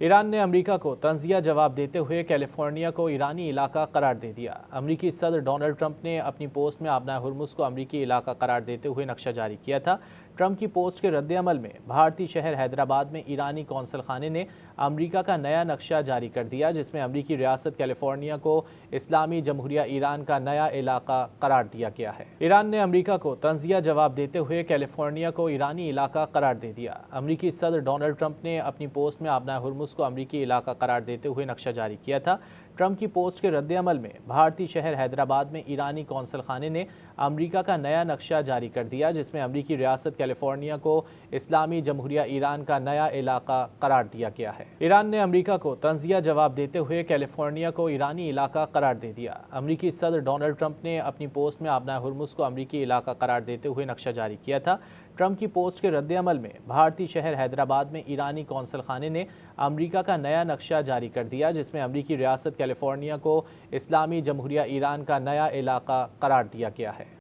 ایران نے امریکہ کو طنزیہ جواب دیتے ہوئے کیلیفورنیا کو ایرانی علاقہ قرار دے دیا۔ امریکی صدر ڈونلڈ ٹرمپ نے اپنی پوسٹ میں آبنائے ہرمز کو امریکی علاقہ قرار دیتے ہوئے نقشہ جاری کیا تھا۔ ٹرمپ کی پوسٹ کے رد عمل میں بھارتی شہر حیدرآباد میں ایرانی قونصل خانے نے امریکہ کا نیا نقشہ جاری کر دیا، جس میں امریکی ریاست کیلیفورنیا کو اسلامی جمہوریہ ایران کا نیا علاقہ قرار دیا گیا ہے۔ ایران نے امریکہ کو طنزیہ جواب دیتے ہوئے کیلیفورنیا کو ایرانی علاقہ قرار دے دیا۔ امریکی صدر ڈونلڈ ٹرمپ نے اپنی پوسٹ میں آبنائے ہرمز کو امریکی علاقہ قرار دیتے ہوئے نقشہ جاری کیا تھا۔ ٹرمپ کی پوسٹ کے رد عمل میں بھارتی شہر حیدرآباد میں ایرانی قونصل خانے نے امریکہ کا نیا نقشہ جاری کر دیا، جس میں امریکی ریاست کیلیفورنیا کو اسلامی جمہوریہ ایران کا نیا علاقہ قرار دیا گیا ہے۔ ایران نے امریکہ کو طنزیہ جواب دیتے ہوئے کیلیفورنیا کو ایرانی علاقہ قرار دے دیا۔ امریکی صدر ڈونلڈ ٹرمپ نے اپنی پوسٹ میں آبنائے ہرمز کو امریکی علاقہ قرار دیتے ہوئے نقشہ جاری کیا تھا۔ ٹرمپ کی پوسٹ کے رد عمل میں بھارتی شہر حیدرآباد میں ایرانی قونصل خانے نے امریکہ کا نیا نقشہ جاری کر دیا، جس میں امریکی ریاست کیلیفورنیا کو اسلامی جمہوریہ ایران کا نیا علاقہ قرار دیا گیا ہے۔